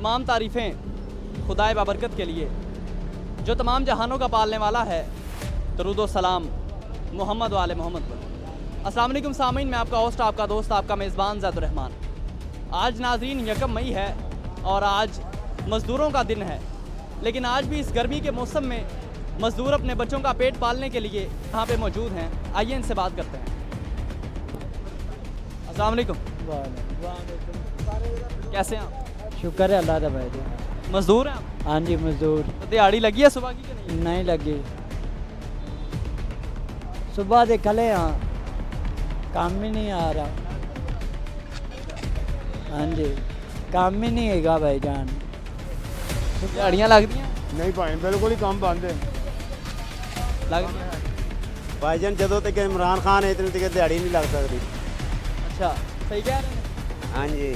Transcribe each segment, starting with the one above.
तमाम तारीफ़ें खुदाए बाबरकत के लिए जो तमाम जहानों का पालने वाला है। दरूद व सलाम मोहम्मद वाले मोहम्मद पर। अस्सलाम वालेकुम सामीन, मैं आपका होस्ट, आपका दोस्त, आपका मेज़बान ज़ैदुर रहमान। आज नाज़रीन 1 मई है और आज मज़दूरों का दिन है, लेकिन आज भी इस गर्मी के मौसम में मज़दूर अपने बच्चों का पेट पालने के लिए यहाँ पे मौजूद हैं। आइए इनसे बात करते हैं। अस्सलाम वालेकुम, कैसे हैं आप? शुक्र है अल्लाह का भाई। मज़दूर हैं आप? हाँ जी मजदूर। तो दिहाड़ी लगी है सुबह की कि नहीं? नहीं लगी, सुबह से खले हाँ, काम ही नहीं आ रहा। हाँ जी, काम ही नहीं है भाई जान। दिहाड़ियाँ लगती हैं? नहीं भाई बिल्कुल ही काम बंद है। लगती हैं। भाईजान ਜਦੋਂ ਤੱਕ ਇਮਰਾਨ ਖਾਨ ਹੈ ਇਤਨੀ ਤੱਕ ਦਿਹਾੜੀ ਨਹੀਂ ਲੱਗ ਸਕਦੀ। अच्छा, सही कह रहे हैं। हाँ जी,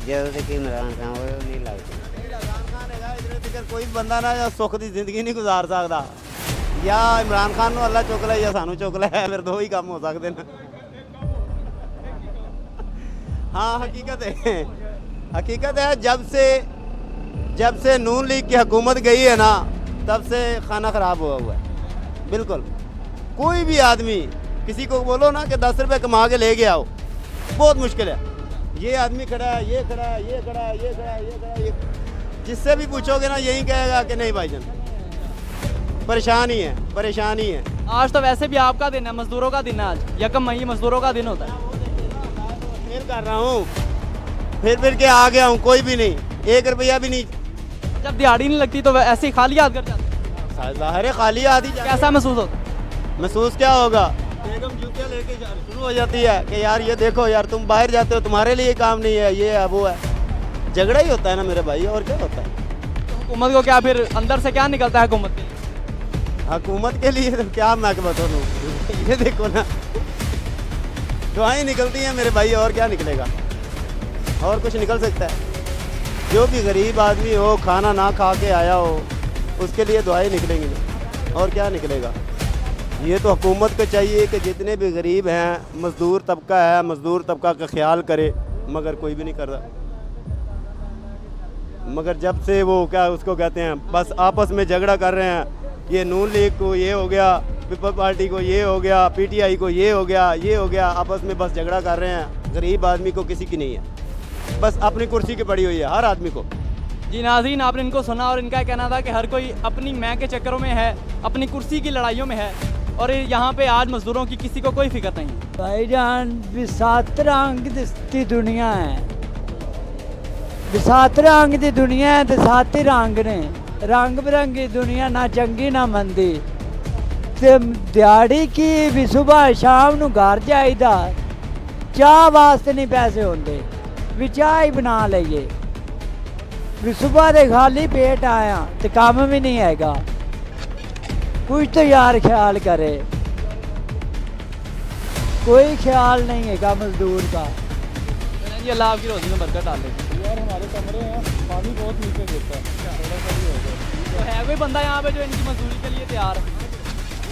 ਜਦੋਂ ਤੱਕ ਇਮਰਾਨ ਖਾਨ ਹੋਏ ਨਹੀਂ ਲੱਗਦੀ। ਇਮਰਾਨ ਖਾਨ ਹੈਗਾ ਇਤਨੀ ਤੱਕ ਕੋਈ ਬੰਦਾ ਨਾ ਸੁੱਖ ਦੀ ਜ਼ਿੰਦਗੀ ਨਹੀਂ ਗੁਜ਼ਾਰ ਸਕਦਾ। ਜਾਂ ਇਮਰਾਨ ਖਾਨ ਨੂੰ ਅੱਲਾ ਚੁੱਕ ਲੈ ਜਾਂ ਸਾਨੂੰ ਚੁੱਕ ਲੈ, ਫਿਰ ਦੋ ਹੀ ਕੰਮ ਹੋ ਸਕਦੇ ਨੇ। हाँ हकीकत है जब से नून लीग की हुकूमत गई है ना, तब से खाना ख़राब हुआ है। बिल्कुल कोई भी आदमी किसी को बोलो ना कि 10 रुपये कमा के ले के आओ, बहुत मुश्किल है। ये आदमी खड़ा है, ये खड़ा है, ये खड़ा है, ये खड़ा है, ये खड़ा है, ये जिससे भी पूछोगे ना यही कहेगा कि नहीं भाईजान परेशानी है। आज तो वैसे भी आपका दिन है, मज़दूरों का दिन है। आज 1 मई मज़दूरों का दिन होता है। फिर कर रहा हूँ, फिर के आ गया हूँ, कोई भी नहीं, 1 रुपया भी नहीं। जब दिहाड़ी नहीं लगती तो ऐसे ही खाली याद कर जाते हैं। ज़ाहिर है खाली आदि। कैसा महसूस होता है? महसूस क्या होगा, बेगम जूतियाँ लेके शुरू हो जाती है कि यार ये देखो यार तुम बाहर जाते हो, तुम्हारे लिए काम नहीं है, ये है वो है। झगड़ा ही होता है ना मेरे भाई, और क्या होता है। तो हुकूमत को क्या फिर अंदर से क्या निकलता है हुकूमत के लिए? हुकूमत के लिए तो क्या मैं बताऊँ, ये देखो ना दुआएं निकलती हैं मेरे भाई, और क्या निकलेगा, और कुछ निकल सकता है। जो भी गरीब आदमी हो, खाना ना खा के आया हो, उसके लिए दुआएं निकलेंगी, और क्या निकलेगा। ये तो हुकूमत को चाहिए कि जितने भी गरीब हैं, मज़दूर तबका है, मज़दूर तबका का ख्याल करे, मगर कोई भी नहीं कर रहा। मगर जब से वो क्या उसको कहते हैं, बस आपस में झगड़ा कर रहे हैं, ये नून लीग को ये हो गया, पीपल पार्टी को ये हो गया, PTI को ये हो गया, आपस में बस झगड़ा कर रहे हैं। गरीब आदमी को किसी की नहीं है, बस अपनी कुर्सी की पड़ी हुई है हर आदमी को। जी नाज़रीन, आपने इनको सुना और इनका कहना था कि हर कोई अपनी मैं के चक्करों में है, अपनी कुर्सी की लड़ाइयों में है, और यहाँ पे आज मज़दूरों की किसी को कोई फिक्र नहीं है। भाईजान बिसात रंग दी दुनिया है, बिसात रंग दी दुनिया है, ते 7 रंग ने, रंग बिरंगी दुनिया ना चंगी ना मंदी। ते दिहाड़ी की भी सुबह शाम नू घर जाईदा, चाह वास्ते नहीं पैसे होंदे, भी चाह ही बना लईए। भी सुबह दे खाली पेट आया तो काम भी नहीं हैगा। कुछ तो यार ख्याल करे, कोई ख्याल नहीं है मजदूर का। जी अल्लाह आपकी रोज़ी में बरकत डाले। यार हमारे कमरे हैं, पानी बहुत नीचे गिरता है, थोड़ा सा भी हो जाए। तो है कोई बंदा यहाँ पे जो इनकी मजदूरी के लिए तैयार है?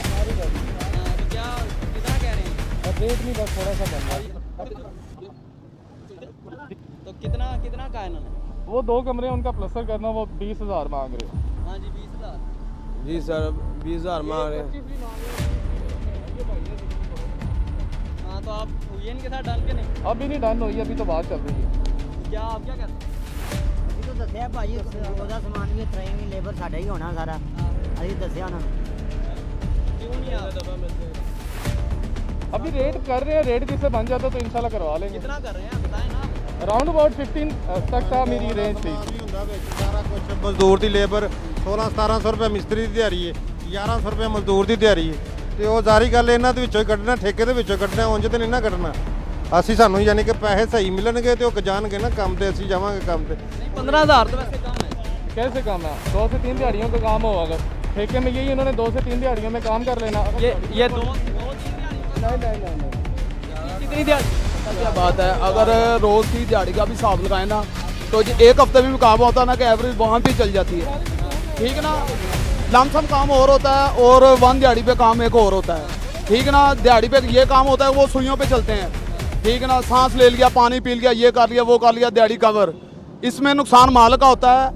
सारी गाड़ी तो क्या कितना कह रहे हैं? अब रेट नहीं, बस थोड़ा सा कम है। तो कितना का है इन्होंने? वो 2 कमरे हैं, उनका प्लस्तर करना, वो 20,000 मांग रहे हैं। हाँ जी 20,000। जी सर 20,000 मांग रहे हैं। हाँ तो आप हुई इनके साथ डन के नहीं? अभी नहीं डन हुई, अभी तो बात चल रही है। क्या आप क्या कहते हैं? ਅਸੀਂ ਤਾਂ ਦੱਸਿਆ ਭਾਜੀ ਉਹਦਾ ਸਮਾਨ ਵੀ ਟ੍ਰੇਨ ਵੀ ਲੇਬਰ ਸਾਡਾ ਹੀ ਹੋਣਾ ਸਾਰਾ, ਅਸੀਂ ਦੱਸਿਆ ਉਹਨਾਂ ਨੂੰ। क्यों नहीं आ रहा? अभी रेट कर रहे हैं, रेट जिससे बन जाता तो इंशाल्लाह करवा लेंगे। कितना कर रहे हैं बताएं ना। अराउंड अबाउट 15 तक था मेरी रेंज थी। सारा कुछ मजदूर की लेबर 16-1700 रुपये मिस्त्री की दिहाड़ी है, 1100 रुपये मजदूर की दिहाड़ी है। तो वो जारी गल ਇਹਨਾਂ ਦੇ ਵਿੱਚੋਂ ਹੀ ਕੱਢਣਾ, ਠੇਕੇ ਦੇ ਵਿੱਚੋਂ ਕੱਢਣਾ, ਉਂਝ ਤੇ ਨਹੀਂ ਨਾ ਕੱਢਣਾ। ਅਸੀਂ ਸਾਨੂੰ ਯਾਨੀ ਕਿ ਪੈਸੇ ਸਹੀ ਮਿਲਣਗੇ ਤੇ ਉਹ ਜਾਣਗੇ ਨਾ ਕੰਮ ਤੇ, ਅਸੀਂ ਜਾਵਾਂਗੇ ਕੰਮ ਤੇ। 15,000 तो वैसे कम है। कैसे कम है? 2 से 3 दिहाड़ियों का काम हो, अगर ठेके में यही उन्होंने 2 से 3 दिहाड़ियों में काम कर लेना। ये 2-3 नहीं कितनी दिहाड़ी? क्या बात है, अगर रोज़ की दिहाड़ी का भी हिसाब लगाए ना तो 1 हफ्ते में भी काम होता है ना कि एवरेज वहाँ पे चल जाती है, ठीक है ना। लमसम काम और होता है और 1 दिहाड़ी पे काम एक और होता है, ठीक है ना। दिहाड़ी पे ये काम होता है वो सुइयों पे चलते हैं, ठीक है ना। सांस ले लिया, पानी पी लिया, ये कर लिया, वो कर लिया, दिहाड़ी कवर, इसमें नुकसान मालिक का होता है,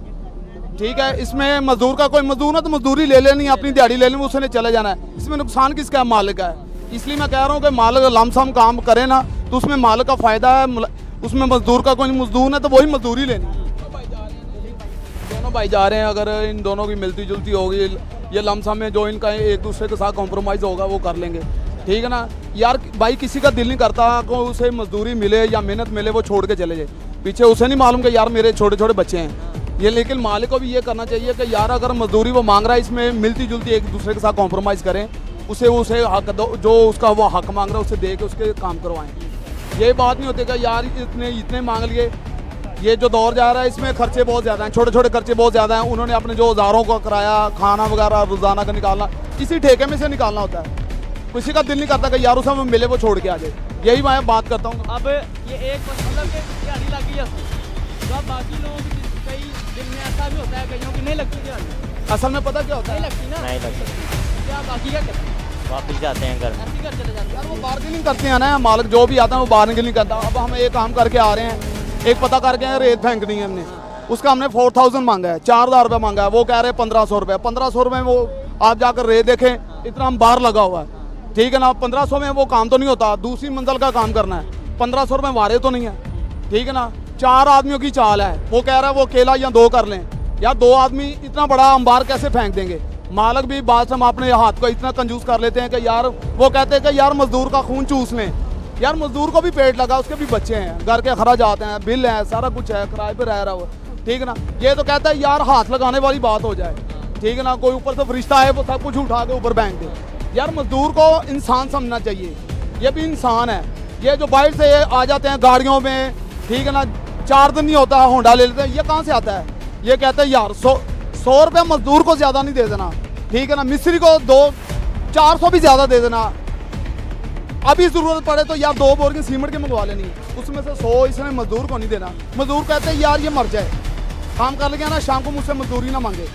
ठीक है। इसमें मजदूर का कोई मजदूर ना तो मजदूरी ले लेनी, अपनी दिहाड़ी ले लेनी, उसने चले जाना है। इसमें नुकसान किसका है? मालिक का है। इसलिए मैं कह रहा हूँ कि मालिक लमसम काम करे ना तो उसमें मालिक का फ़ायदा है, उसमें मजदूर का कोई मजदूर है तो वही मजदूरी लेनी। दोनों भाई जा रहे हैं, अगर इन दोनों की मिलती जुलती होगी, ये लमसम में जो इनका एक दूसरे के साथ कॉम्प्रोमाइज़ होगा वो कर लेंगे, ठीक है ना। यार भाई किसी का दिल नहीं करता कि उसे मजदूरी मिले या मेहनत मिले वो छोड़ के चले जाए, पीछे उसे नहीं मालूम कि यार मेरे छोटे छोटे बच्चे हैं ये। लेकिन मालिक को भी ये करना चाहिए कि यार अगर मजदूरी वो मांग रहा है इसमें मिलती जुलती एक दूसरे के साथ कॉम्प्रोमाइज़ करें, उसे हक दो, जो उसका वो हक मांग रहा है उसे दे के उसके काम करवाएं। ये बात नहीं होती कि यार इतने मांग लिए। ये जो दौर जा रहा है इसमें खर्चे बहुत ज़्यादा हैं, छोटे छोटे खर्चे बहुत ज़्यादा हैं। उन्होंने अपने जो औजारों का किराया, खाना वगैरह रोज़ाना का निकालना इसी ठेके में से निकालना होता है। किसी का दिल नहीं करता कि यार उसे हमें मिले वो छोड़ के आ जाए। यही मैं बात करता हूँ। अब ये एक मतलब कि दिहाड़ी लग गई है तो अब बाकी लोगों की कई दिन में ऐसा भी होता है, कईयों की नहीं लगती दिहाड़ी। असल में पता क्या होता नहीं है, लगती ना, नहीं लग सकती, क्या बाकी क्या करते हैं? वापस जाते हैं घर। ऐसे ही घर चले जाते हैं। यार वो बार्गेनिंग करते हैं ना, मालिक जो भी आता है वो बार्गेनिंग करता है। अब हम एक काम करके आ रहे हैं, एक पता करके आए, रेत फेंकनी है हमने, उसका हमने 4000 मांगा है, 4000 रुपये मांगा है, वो कह रहे हैं 1500 रुपये। 1500 रुपये में वो आप जाकर रेत देखें, इतना हम बाहर लगा हुआ है, ठीक है ना। 1500 में वो काम तो नहीं होता, दूसरी मंजिल का काम करना है, 1500 रुपये वारे तो नहीं है, ठीक है ना। 4 आदमियों की चाल है, वो कह रहा है वो अकेला या 2 कर लें। यार 2 आदमी इतना बड़ा अंबार कैसे फेंक देंगे? मालिक भी बात हम अपने हाथ को इतना कंजूस कर लेते हैं कि यार वो कहते हैं कि यार मजदूर का खून चूस लें। यार मजदूर को भी पेट लगा, उसके भी बच्चे हैं, घर के खर्च आते हैं, बिल है, सारा कुछ है, किराए पे रह रहा हो, ठीक है ना। ये तो कहता है यार हाथ लगाने वाली बात हो जाए, ठीक है ना। कोई ऊपर से फरिश्ता है वो सब कुछ उठा के ऊपर फेंक दे। यार मजदूर को इंसान समझना चाहिए, ये भी इंसान है। ये जो बाहर से आ जाते हैं गाड़ियों में, ठीक है ना, 4 दिन नहीं होता होंडा ले लेते हैं, ये कहाँ से आता है? ये कहते हैं यार 100 रुपये मजदूर को ज़्यादा नहीं दे देना, ठीक है ना। मिस्त्री को 400 भी ज़्यादा दे देना। अभी ज़रूरत पड़े तो यार 2 बोर की सीमेंट की मंगवा लेनी, उसमें से 100 इसमें मजदूर को नहीं देना। मजदूर कहते हैं यार ये मर जाए, काम कर लेंगे ना, शाम को मुझसे मजदूरी ना मांगे।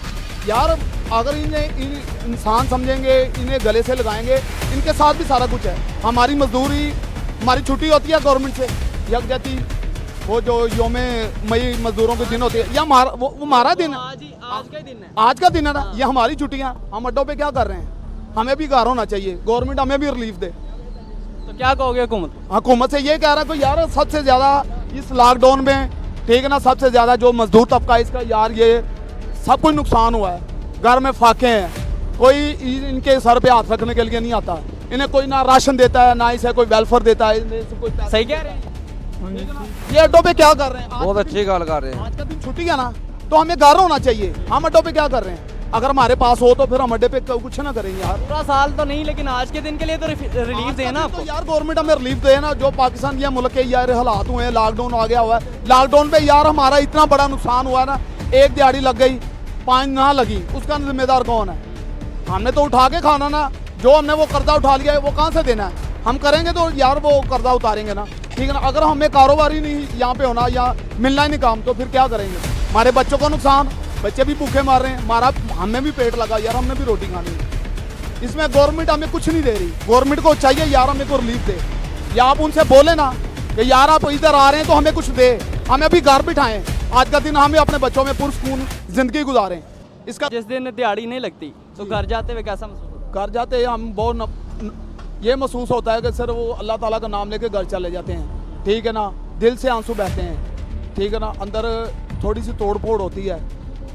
यार अगर इंसान समझेंगे, इन्हें गले से लगाएंगे, इनके साथ भी सारा कुछ है। हमारी मजदूरी, हमारी छुट्टी होती है गवर्नमेंट से यकजहती, वो जो योम मई मजदूरों के दिन होते हैं, या वो हमारा दिन है, आज का ही दिन है। आज का दिन है ना, ये हमारी छुट्टियाँ। हम अड्डों पे क्या कर रहे हैं? हमें भी घर होना चाहिए, गवर्नमेंट हमें भी रिलीफ दे। तो क्या कहोगे हुकूमत? हुकूमत से ये कह रहा है कि यार सबसे ज़्यादा इस लॉकडाउन में, ठीक है ना, सबसे ज़्यादा जो मजदूर तबका है इसका यार ये सब कुछ नुकसान हुआ है। घर में फाके हैं, कोई इनके सर पे हाथ रखने के लिए नहीं आता, इन्हें कोई ना राशन देता है, ना इसे कोई वेलफेयर देता है, इन्हें कोई पैसा। सही कह रहे हैं। ये अड्डों पे क्या कर रहे हैं? बहुत अच्छी गल कर रहे हैं। आज का दिन छुट्टी है ना, तो हमें घर होना चाहिए। हम अड्डों पे क्या कर रहे हैं? अगर हमारे पास हो तो फिर हम अड्डे पे कुछ ना करेंगे यार। पूरा साल तो नहीं, लेकिन आज के दिन के लिए तो रिलीफ देना तो आपको। यार गवर्नमेंट हमें रिलीफ दे ना। जो पाकिस्तान या मुल्क के यार हालात हुए हैं, लॉकडाउन आ गया हुआ है, लॉकडाउन पे यार हमारा इतना बड़ा नुकसान हुआ है ना, एक दिहाड़ी लग गई, 5 ना लगी, उसका जिम्मेदार कौन है? हमने तो उठा के खाना ना, जो हमने वो कर्जा उठा लिया है वो कहाँ से देना है? हम करेंगे तो यार वो कर्जा उतारेंगे ना, ठीक है ना। अगर हमें कारोबार ही नहीं यहाँ पे होना या मिलना ही नहीं काम, तो फिर क्या करेंगे? हमारे बच्चों को नुकसान, बच्चे भी भूखे मार रहे हैं, हमारा हमें भी पेट लगा यार, हमने भी रोटी खानी है। इसमें गवर्नमेंट हमें कुछ नहीं दे रही। गवर्नमेंट को चाहिए यार हमें को रिलीफ दे, या आप उनसे बोले ना कि यार आप इधर आ रहे हैं तो हमें कुछ दे, हमें अभी घर बिठाएं, आज का दिन हमें अपने बच्चों में पुरसकून जिंदगी गुजारें। इसका जिस दिन दिहाड़ी नहीं लगती तो घर जाते हुए कैसा महसूस होता घर जाते हम बहुत ये महसूस होता है कि सर वो अल्लाह ताला का नाम लेके घर चले जाते हैं, ठीक है ना। दिल से आंसू बहते हैं, ठीक है ना। अंदर थोड़ी सी तोड़ फोड़ होती है,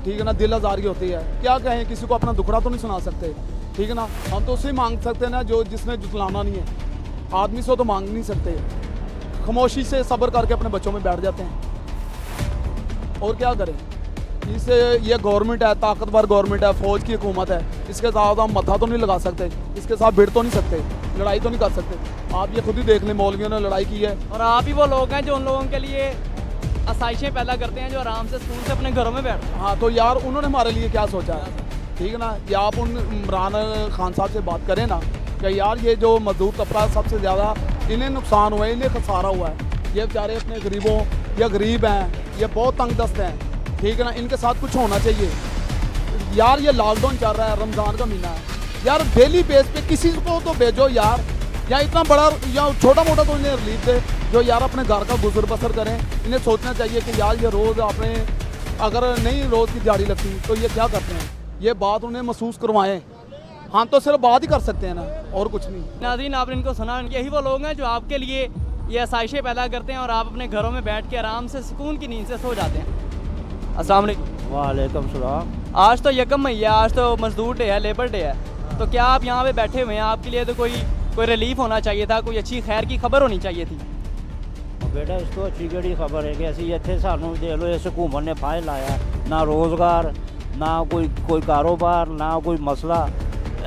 ठीक है ना, दिल आज़ारी होती है। क्या कहें, किसी को अपना दुखड़ा तो नहीं सुना सकते, ठीक है ना। हम तो उससे मांग सकते हैं ना जो जिसने जुटलाना नहीं है, आदमी से तो मांग नहीं सकते। खामोशी से सब्र करके अपने बच्चों में बैठ जाते हैं, और क्या करें। इस ये गवर्नमेंट है, ताकतवर गवर्नमेंट है, फौज की हुकूमत है, इसके साथ हम मत्था तो नहीं लगा सकते, इसके साथ भिड़ तो नहीं सकते, लड़ाई तो नहीं कर सकते। आप ये खुद ही देख लें, मौलवियों ने लड़ाई की है। और आप ही वो लोग हैं जो उन लोगों के लिए आसाइशें पैदा करते हैं, जो आराम से स्कूल से अपने घरों में बैठते हैं। हाँ, तो यार उन्होंने हमारे लिए क्या सोचा है, ठीक है ना। या आप उन इमरान खान साहब से बात करें ना कि यार ये जो मजदूर तबका सबसे ज़्यादा इन्हें नुकसान हुआ है, इन्हें खसारा हुआ है, ये बेचारे अपने गरीबों या गरीब हैं, ये बहुत तंग दस्त हैं, ठीक है ना। इनके साथ कुछ होना चाहिए यार। ये लॉकडाउन चल रहा है, रमज़ान का महीना है यार, डेली बेस पे किसी को तो भेजो यार, या इतना बड़ा या छोटा मोटा तो इन्हें रिलीफ दे। जो यार अपने घर का गुजर बसर करें, इन्हें सोचना चाहिए कि यार ये रोज़ आपने अगर नहीं रोज़ की दिहाड़ी लगती तो ये क्या करते हैं, ये बात उन्हें महसूस करवाएं। हम तो सिर्फ बात ही कर सकते हैं ना, और कुछ नहीं। नाज़रीन, आपने इनको सुना, यही वो लोग हैं जो आपके लिए ये आसाइशें पैदा करते हैं और आप अपने घरों में बैठ के आराम से सुकून की नींद से सो जाते हैं। अस्सलाम वालेकुम। वालेकुम सलाम। आज तो यकम मई है, आज तो मजदूर डे है, लेबर डे है, तो क्या आप यहाँ पे बैठे हुए हैं? आपके लिए तो कोई रिलीफ होना चाहिए था, कोई अच्छी खैर की खबर होनी चाहिए थी। बेटा इस तो अच्छी ਕਿਹੜੀ ਖਬਰ ਹੈ ਕਿ ਅਸੀਂ ਇੱਥੇ ਸਾਨੂੰ ਦੇਖ ਲਓ ਇਸ ਹਕੂਮਤ ਨੇ ਫਾਇਲ ਲਾਇਆ, ਨਾ ਰੋਜ਼ਗਾਰ, ਨਾ ਕੋਈ ਕਾਰੋਬਾਰ, ਨਾ ਕੋਈ ਮਸਲਾ।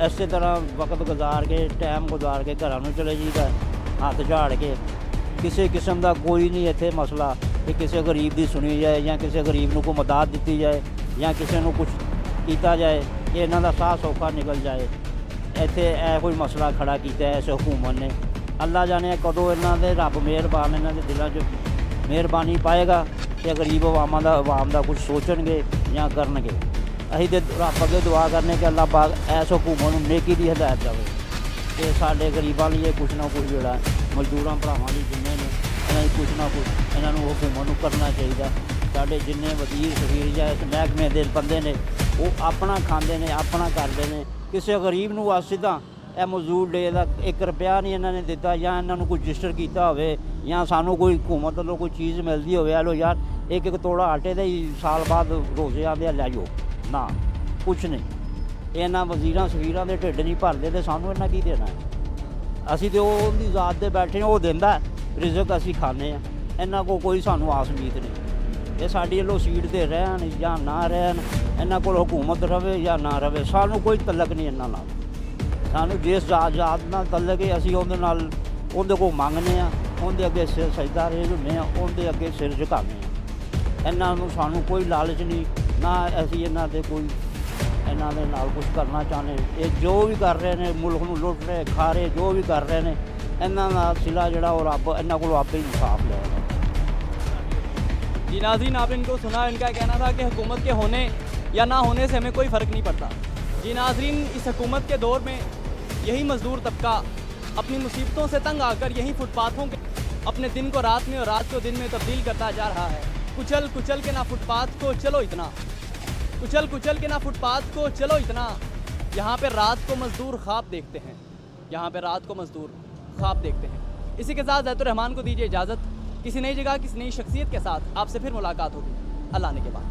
ਇਸੇ ਤਰ੍ਹਾਂ ਵਕਤ ਗੁਜ਼ਾਰ ਕੇ ਟਾਈਮ ਗੁਜ਼ਾਰ ਕੇ ਘਰਾਂ ਨੂੰ ਚਲੇ ਜੀਦਾ ਹੱਥ ਝਾੜ ਕੇ। ਕਿਸੇ ਕਿਸਮ ਦਾ ਕੋਈ ਨਹੀਂ ਇੱਥੇ ਮਸਲਾ ਕਿ ਕਿਸੇ ਗਰੀਬ ਦੀ ਸੁਣੀ ਜਾਏ ਜਾਂ ਕਿਸੇ ਗਰੀਬ ਨੂੰ ਕੋਈ ਮਦਦ ਦਿੱਤੀ ਜਾਏ ਜਾਂ ਕਿਸੇ ਨੂੰ ਕੁਝ ਕੀਤਾ ਜਾਏ ਕਿ ਇਹਨਾਂ ਦਾ ਸਾਹ ਸੌਖਾ ਨਿਕਲ ਜਾਏ। ਇੱਥੇ ਇਹ ਕੋਈ ਮਸਲਾ ਖੜਾ ਕੀਤਾ ਹੈ ਇਸ ਹਕੂਮਤ ਨੇ। ਅੱਲਾ ਜਾਣੇ ਕਦੋਂ ਇਹਨਾਂ ਦੇ ਰੱਬ ਮਿਹਰਬਾਨ ਇਹਨਾਂ ਦੇ ਦਿਲਾਂ 'ਚ ਮਿਹਰਬਾਨੀ ਪਾਏਗਾ ਕਿ ਗਰੀਬ ਆਵਾਮ ਦਾ ਕੁਝ ਸੋਚਣਗੇ ਜਾਂ ਕਰਨਗੇ। ਅਸੀਂ ਤੇ ਰੱਬ ਅੱਗੇ ਦੁਆ ਕਰਨੇ ਕਿ ਅੱਲਾ ਪਾਕ ਇਸ ਹਕੂਮਤ ਨੂੰ ਨੇਕੀ ਦੀ ਹਦਾਇਤ ਦੇਵੇ ਕਿ ਸਾਡੇ ਗਰੀਬਾਂ ਲਈ ਕੁਝ ਨਾ ਕੁਝ ਜਿਹੜਾ ਮਜ਼ਦੂਰਾਂ ਭਰਾਵਾਂ ਲਈ ਜਿੰਨੇ ਨੇ ਇਹਨਾਂ ਦੀ ਕੁਝ ਨਾ ਕੁਝ ਇਹਨਾਂ ਨੂੰ ਹਕੂਮਤ ਨੂੰ ਕਰਨਾ ਚਾਹੀਦਾ। ਸਾਡੇ ਜਿੰਨੇ ਵਜ਼ੀਰ ਸਫੀਰ ਜਾਂ ਇਸ ਮਹਿਕਮੇ ਦੇ ਬੰਦੇ ਨੇ ਉਹ ਆਪਣਾ ਖਾਂਦੇ ਨੇ, ਆਪਣਾ ਕਰਦੇ ਨੇ। ਕਿਸੇ ਗਰੀਬ ਨੂੰ ਸਿੱਧਾ ਇਹ ਮਜ਼ਦੂਰ ਡੇ ਦਾ 1 ਰੁਪਿਆ ਨਹੀਂ ਇਹਨਾਂ ਨੇ ਦਿੱਤਾ ਜਾਂ ਇਹਨਾਂ ਨੂੰ ਕੋਈ ਰਜਿਸਟਰ ਕੀਤਾ ਹੋਵੇ ਜਾਂ ਸਾਨੂੰ ਕੋਈ ਹਕੂਮਤ ਵੱਲੋਂ ਕੋਈ ਚੀਜ਼ ਮਿਲਦੀ ਹੋਵੇ ਆ ਲੋ ਯਾਰ ਇੱਕ ਤੋੜਾ ਆਟੇ ਦਾ ਹੀ ਸਾਲ ਬਾਅਦ ਰੋਜ਼ੇ ਆਉਂਦੇ ਆ ਲੈ ਜਾਓ, ਨਾ ਕੁਛ ਨਹੀਂ। ਇਹਨਾਂ ਵਜ਼ੀਰਾਂ ਸਫੀਰਾਂ ਦੇ ਢਿੱਡ ਨਹੀਂ ਭਰਦੇ ਤੇ ਸਾਨੂੰ ਇਹਨਾਂ ਕੀ ਦੇਣਾ ਹੈ? ਅਸੀਂ ਤੇ ਉਹਦੀ ਜ਼ਾਤ ਦੇ ਬੈਠੇ ਉਹ ਦਿੰਦਾ ਰਿਜ਼ਕ, ਅਸੀਂ ਖਾਂਦੇ ਹਾਂ। ਇਹਨਾਂ ਕੋਲ ਕੋਈ ਸਾਨੂੰ ਆਸ ਉਮੀਦ ਨਹੀਂ। ਇਹ ਸਾਡੀ ਵੱਲੋਂ ਸੀਟ 'ਤੇ ਰਹਿਣ ਜਾਂ ਨਾ ਰਹਿਣ, ਇਹਨਾਂ ਕੋਲ ਹਕੂਮਤ ਰਵੇ ਜਾਂ ਨਾ ਰਵੇ, ਸਾਨੂੰ ਕੋਈ ਤਲਕ ਨਹੀਂ ਇਹਨਾਂ ਨਾਲ। ਸਾਨੂੰ ਜਿਸ ਜ਼ਾਤ ਨਾਲ ਤਲਕ ਹੈ ਅਸੀਂ ਉਹਦੇ ਨਾਲ ਉਹਦੇ ਕੋਲ ਮੰਗਦੇ ਹਾਂ, ਉਹਦੇ ਅੱਗੇ ਸਿਰ ਸਜਦਾ ਰਹੇ ਹੁੰਦੇ ਹਾਂ, ਉਹਦੇ ਅੱਗੇ ਸਿਰ ਝੁਕਾਉਂਦੇ ਹਾਂ। ਇਹਨਾਂ ਨੂੰ ਸਾਨੂੰ ਕੋਈ ਲਾਲਚ ਨਹੀਂ, ਨਾ ਅਸੀਂ ਇਹਨਾਂ ਦੇ ਨਾਲ ਕੁਝ ਕਰਨਾ ਚਾਹੁੰਦੇ। ਇਹ ਜੋ ਵੀ ਕਰ ਰਹੇ ਨੇ ਮੁਲਕ ਨੂੰ ਲੁੱਟ ਰਹੇ ਖਾ ਰਹੇ, ਜੋ ਵੀ ਕਰ ਰਹੇ ਨੇ ਇਹਨਾਂ ਦਾ ਸਿਲਾ ਜਿਹੜਾ ਉਹ ਰੱਬ ਇਹਨਾਂ ਕੋਲ ਆਪੇ ਇਨਸਾਫ ਲੈਗਾ। जी नाज़रीन, आपने इनको सुना, इनका कहना था कि हुकूमत के होने या ना होने से हमें कोई फ़र्क नहीं पड़ता। जी नाज़रीन, इस हुकूमत के दौर में यही मज़दूर तबका अपनी मुसीबतों से तंग आकर यही फुटपाथों के अपने दिन को रात में और रात को दिन में तब्दील करता जा रहा है। कुचल कुचल के ना फुटपाथ को चलो इतना, कुचल कुचल के ना फुटपाथ को चलो इतना, यहाँ पे रात को मज़दूर ख्वाब देखते हैं, यहाँ पे रात को मज़दूर ख्वाब देखते हैं। इसी के साथ ज़ैतुर रहमान को दीजिए इजाज़त। किसी नई जगह किसी नई शख्सियत के साथ आपसे फिर मुलाकात होगी अल्लाह ने के बाद।